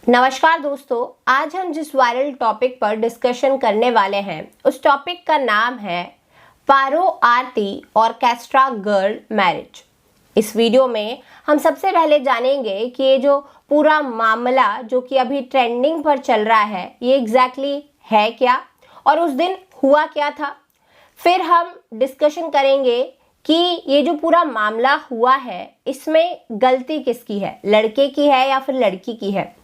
नमस्कार दोस्तों, आज हम जिस वायरल टॉपिक पर डिस्कशन करने वाले हैं उस टॉपिक का नाम है पारो आरती ऑर्केस्ट्रा गर्ल मैरिज। इस वीडियो में हम सबसे पहले जानेंगे कि ये जो पूरा मामला जो कि अभी ट्रेंडिंग पर चल रहा है ये एग्जैक्टली है क्या और उस दिन हुआ क्या था। फिर हम डिस्कशन करेंगे कि ये जो पूरा मामला हुआ है इसमें गलती किसकी है, लड़के की है या फिर लड़की की है।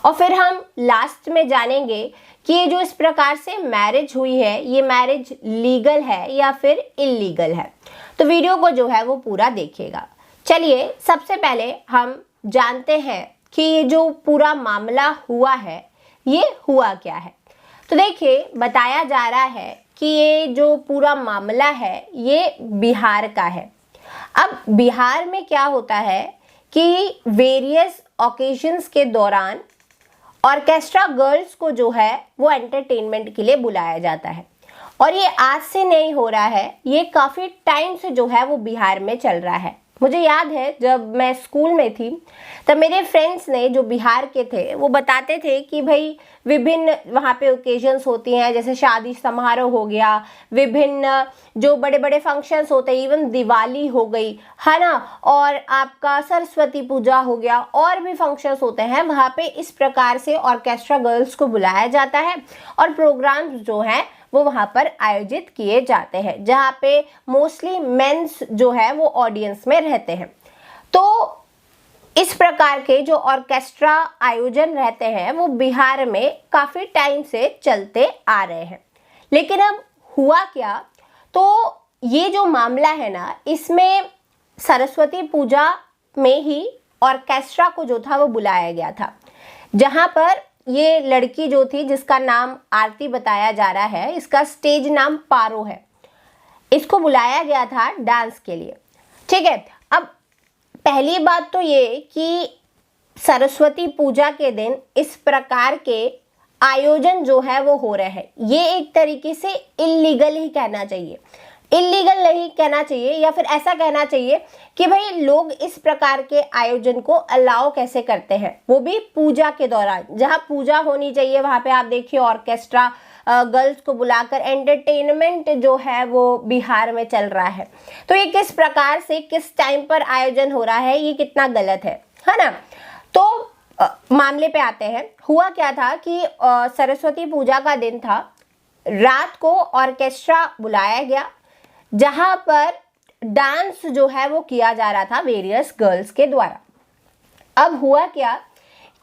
और फिर हम लास्ट में जानेंगे कि ये जो इस प्रकार से मैरिज हुई है ये मैरिज लीगल है या फिर इल्लीगल है। तो वीडियो को जो है वो पूरा देखिएगा। चलिए सबसे पहले हम जानते हैं कि ये जो पूरा मामला हुआ है ये हुआ क्या है। तो देखिए बताया जा रहा है कि ये जो पूरा मामला है ये बिहार का है। अब बिहार में क्या होता है कि वेरियस ओकेजन्स के दौरान ऑर्केस्ट्रा गर्ल्स को जो है वो एंटरटेनमेंट के लिए बुलाया जाता है और ये आज से नहीं हो रहा है, ये काफ़ी टाइम से जो है वो बिहार में चल रहा है। मुझे याद है जब मैं स्कूल में थी तब मेरे फ्रेंड्स ने जो बिहार के थे वो बताते थे कि भाई विभिन्न वहाँ पे ओकेजन्स होती हैं, जैसे शादी समारोह हो गया, विभिन्न जो बड़े बड़े फंक्शंस होते हैं, इवन दिवाली हो गई है ना, और आपका सरस्वती पूजा हो गया, और भी फंक्शंस होते हैं वहाँ पे इस प्रकार से ऑर्केस्ट्रा गर्ल्स को बुलाया जाता है और प्रोग्राम्स जो हैं वो वहाँ पर आयोजित किए जाते हैं जहाँ पे मोस्टली मेंस जो है वो ऑडियंस में रहते हैं। तो इस प्रकार के जो ऑर्केस्ट्रा आयोजन रहते हैं वो बिहार में काफ़ी टाइम से चलते आ रहे हैं। लेकिन अब हुआ क्या, तो ये जो मामला है ना इसमें सरस्वती पूजा में ही ऑर्केस्ट्रा को जो था वो बुलाया गया था, जहाँ पर ये लड़की जो थी जिसका नाम आरती बताया जा रहा है, इसका स्टेज नाम पारो है, इसको बुलाया गया था डांस के लिए। ठीक है, अब पहली बात तो ये कि सरस्वती पूजा के दिन इस प्रकार के आयोजन जो है वो हो रहे हैं, ये एक तरीके से इल्लीगल ही कहना चाहिए। इल्लीगल नहीं कहना चाहिए, या फिर ऐसा कहना चाहिए कि भाई लोग इस प्रकार के आयोजन को अलाउ कैसे करते हैं, वो भी पूजा के दौरान, जहाँ पूजा होनी चाहिए वहाँ पे आप देखिए ऑर्केस्ट्रा गर्ल्स को बुलाकर एंटरटेनमेंट जो है वो बिहार में चल रहा है। तो ये किस प्रकार से किस टाइम पर आयोजन हो रहा है, ये कितना गलत है ना। तो मामले पे आते हैं। हुआ क्या था कि सरस्वती पूजा का दिन था, रात को ऑर्केस्ट्रा बुलाया गया जहां पर डांस जो है वो किया जा रहा था वेरियस गर्ल्स के द्वारा। अब हुआ क्या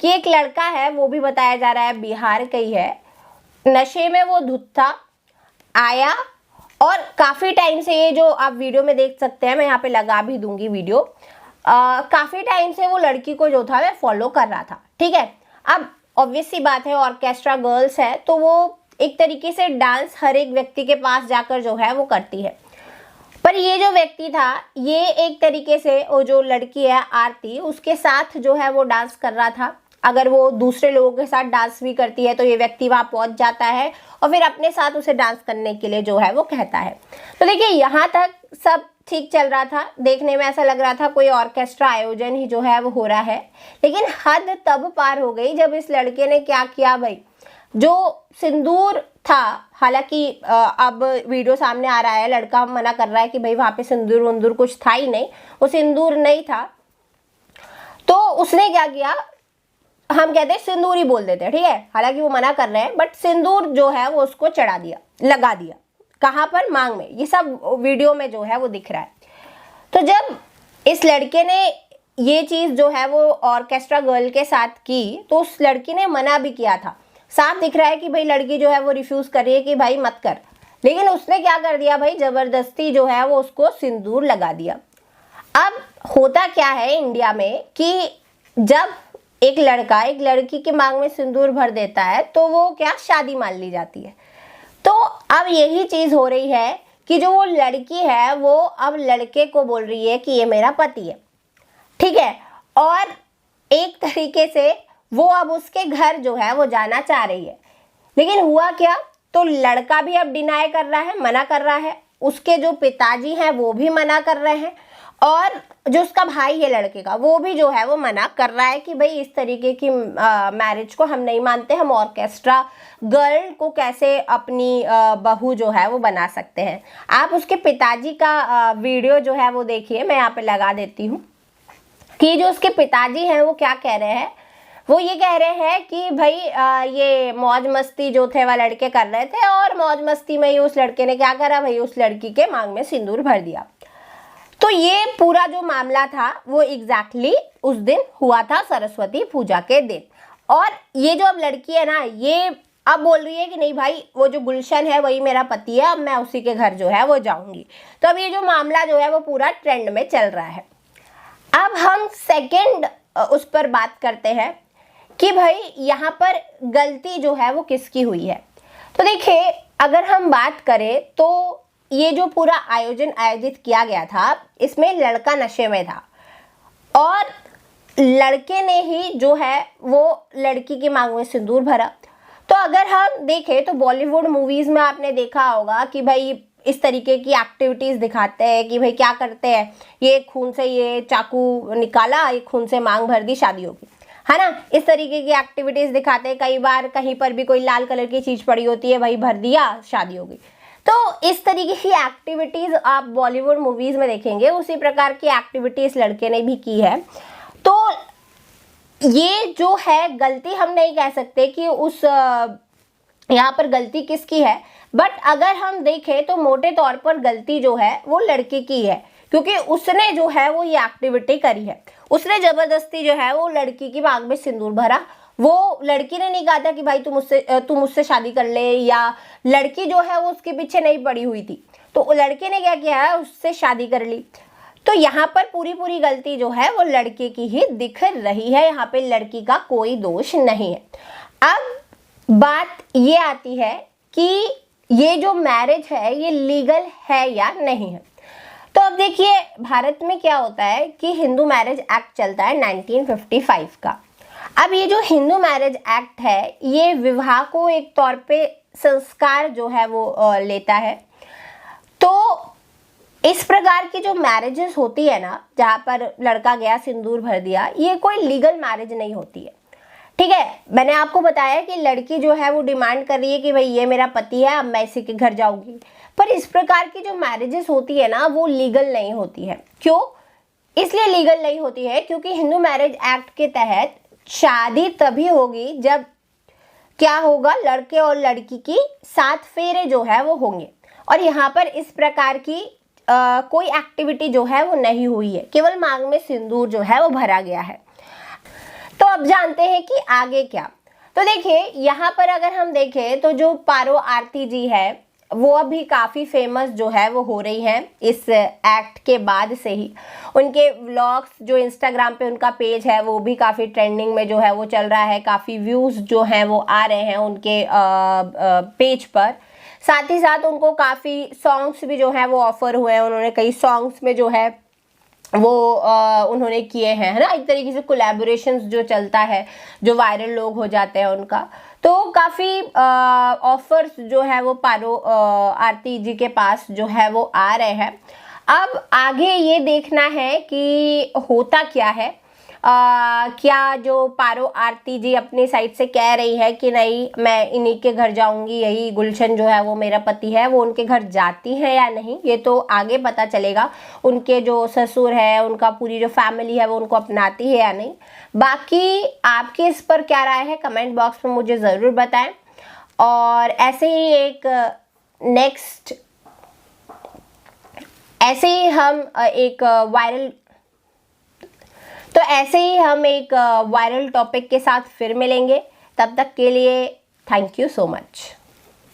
कि एक लड़का है, वो भी बताया जा रहा है बिहार का ही है, नशे में वो धुत था, आया और काफ़ी टाइम से, ये जो आप वीडियो में देख सकते हैं, मैं यहाँ पे लगा भी दूंगी वीडियो, काफ़ी टाइम से वो लड़की को जो था वह फॉलो कर रहा था। ठीक है, अब ऑब्वियस सी बात है ऑर्केस्ट्रा गर्ल्स है तो वो एक तरीके से डांस हर एक व्यक्ति के पास जाकर जो है वो करती है, पर ये जो व्यक्ति था ये एक तरीके से वो जो लड़की है आरती उसके साथ जो है वो डांस कर रहा था। अगर वो दूसरे लोगों के साथ डांस भी करती है तो ये व्यक्ति वहाँ पहुँच जाता है और फिर अपने साथ उसे डांस करने के लिए जो है वो कहता है। तो देखिए यहाँ तक सब ठीक चल रहा था, देखने में ऐसा लग रहा था कोई ऑर्केस्ट्रा आयोजन ही जो है वो हो रहा है। लेकिन हद तब पार हो गई जब इस लड़के ने क्या किया भाई, जो सिंदूर था, हालांकि अब वीडियो सामने आ रहा है, लड़का मना कर रहा है कि भाई वहाँ पे सिंदूर वंदूर कुछ था ही नहीं, वो सिंदूर नहीं था। तो उसने क्या किया, हम कहते हैं सिंदूर ही बोल देते हैं, ठीक है, हालांकि वो मना कर रहे हैं, बट सिंदूर जो है वो उसको चढ़ा दिया, लगा दिया। कहाँ पर, मांग में। ये सब वीडियो में जो है वो दिख रहा है। तो जब इस लड़के ने ये चीज़ जो है वो ऑर्केस्ट्रा गर्ल के साथ की तो उस लड़की ने मना भी किया था, साफ दिख रहा है कि भाई लड़की जो है वो रिफ्यूज कर रही है कि भाई मत कर, लेकिन उसने क्या कर दिया भाई, जबरदस्ती जो है वो उसको सिंदूर लगा दिया। अब होता क्या है इंडिया में कि जब एक लड़का एक लड़की की मांग में सिंदूर भर देता है तो वो क्या, शादी मान ली जाती है। तो अब यही चीज हो रही है कि जो वो लड़की है वो अब लड़के को बोल रही है कि ये मेरा पति है, ठीक है, और एक तरीके से वो अब उसके घर जो है वो जाना चाह रही है। लेकिन हुआ क्या, तो लड़का भी अब डिनाई कर रहा है, मना कर रहा है, उसके जो पिताजी हैं वो भी मना कर रहे हैं, और जो उसका भाई है लड़के का, वो भी जो है वो मना कर रहा है कि भाई इस तरीके की मैरिज को हम नहीं मानते, हम ऑर्केस्ट्रा गर्ल को कैसे अपनी बहू जो है वो बना सकते हैं। आप उसके पिताजी का वीडियो जो है वो देखिए, मैं यहाँ पे लगा देती हूँ कि जो उसके पिताजी हैं वो क्या कह रहे हैं। वो ये कह रहे हैं कि भाई ये मौज मस्ती जो थे वह लड़के कर रहे थे, और मौज मस्ती में ही उस लड़के ने क्या करा भाई, उस लड़की के मांग में सिंदूर भर दिया। तो ये पूरा जो मामला था वो एग्जैक्टली उस दिन हुआ था, सरस्वती पूजा के दिन। और ये जो अब लड़की है ना, ये अब बोल रही है कि नहीं भाई, वो जो गुलशन है वही मेरा पति है, अब मैं उसी के घर जो है वो जाऊंगी। तो अब ये जो मामला जो है वो पूरा ट्रेंड में चल रहा है। अब हम सेकंड उस पर बात करते हैं कि भाई यहाँ पर गलती जो है वो किसकी हुई है। तो देखिए, अगर हम बात करें तो ये जो पूरा आयोजित किया गया था, इसमें लड़का नशे में था और लड़के ने ही जो है वो लड़की की मांग में सिंदूर भरा। तो अगर हम देखें तो बॉलीवुड मूवीज में आपने देखा होगा कि भाई इस तरीके की एक्टिविटीज दिखाते हैं कि भाई क्या करते हैं, ये खून से ये चाकू निकाला, ये खून से मांग भर दी, शादी होगी, है ना। इस तरीके की एक्टिविटीज दिखाते हैं। कई बार कहीं पर भी कोई लाल कलर की चीज पड़ी होती है, भाई भर दिया, शादी हो गई। तो इस तरीके की एक्टिविटीज आप बॉलीवुड मूवीज में देखेंगे, उसी प्रकार की एक्टिविटीज लड़के ने भी की है। तो ये जो है गलती हम नहीं कह सकते कि उस यहाँ पर गलती किसकी है, बट अगर हम देखें तो मोटे तौर पर गलती जो है वो लड़के की है, क्योंकि उसने जो है वो ये एक्टिविटी करी है। उसने जबरदस्ती जो है वो लड़की की मांग में सिंदूर भरा। वो लड़की ने नहीं कहा था कि भाई तू मुझसे शादी कर ले, या लड़की जो है वो उसके पीछे नहीं पड़ी हुई थी, तो लड़के ने क्या किया है, उससे शादी कर ली। तो यहाँ पर पूरी गलती जो है वो लड़के की ही दिख रही है, यहाँ पे लड़की का कोई दोष नहीं है। अब बात ये आती है कि ये जो मैरिज है ये लीगल है या नहीं है। तो अब देखिए, भारत में क्या होता है कि हिंदू मैरिज एक्ट चलता है 1955 का। अब ये जो हिंदू मैरिज एक्ट है, ये विवाह को एक तौर पे संस्कार जो है वो लेता है। तो इस प्रकार की जो मैरिजेस होती है ना, जहाँ पर लड़का गया सिंदूर भर दिया, ये कोई लीगल मैरिज नहीं होती है। ठीक है, मैंने आपको बताया कि लड़की जो है वो डिमांड कर रही है कि भाई ये मेरा पति है, अब मैं इसी के घर जाऊंगी। पर इस प्रकार की जो मैरिजेस होती है ना, वो लीगल नहीं होती है। क्यों? इसलिए लीगल नहीं होती है क्योंकि हिंदू मैरिज एक्ट के तहत शादी तभी होगी जब क्या होगा, लड़के और लड़की की 7 फेरे जो है वो होंगे। और यहाँ पर इस प्रकार की कोई एक्टिविटी जो है वो नहीं हुई है, केवल मांग में सिंदूर जो है वो भरा गया है। तो अब जानते हैं कि आगे क्या। तो देखिए, यहाँ पर अगर हम देखें तो जो पारो आरती जी है वो अभी काफ़ी फेमस जो है वो हो रही हैं इस एक्ट के बाद से ही। उनके व्लॉग्स जो इंस्टाग्राम पे उनका पेज है वो भी काफ़ी ट्रेंडिंग में जो है वो चल रहा है, काफ़ी व्यूज़ जो हैं वो आ रहे हैं उनके पेज पर। साथ ही साथ उनको काफ़ी सॉन्ग्स भी जो हैं वो ऑफर हुए हैं, उन्होंने कई सॉन्ग्स में जो है वो उन्होंने किए हैं, है ना। एक तरीके से कोलैबोरेशंस जो चलता है, जो वायरल लोग हो जाते हैं उनका, तो काफ़ी ऑफर्स जो है वो पारो आरती जी के पास जो है वो आ रहे हैं। अब आगे ये देखना है कि होता क्या है। क्या जो पारो आरती जी अपनी साइड से कह रही है कि नहीं मैं इन्हीं के घर जाऊंगी, यही गुलशन जो है वो मेरा पति है, वो उनके घर जाती है या नहीं, ये तो आगे पता चलेगा। उनके जो ससुर है, उनका पूरी जो फैमिली है वो उनको अपनाती है या नहीं। बाकी आपकी इस पर क्या राय है, कमेंट बॉक्स में मुझे ज़रूर बताएं। और ऐसे ही एक नेक्स्ट ऐसे ही हम एक वायरल टॉपिक के साथ फिर मिलेंगे। तब तक के लिए थैंक यू सो मच।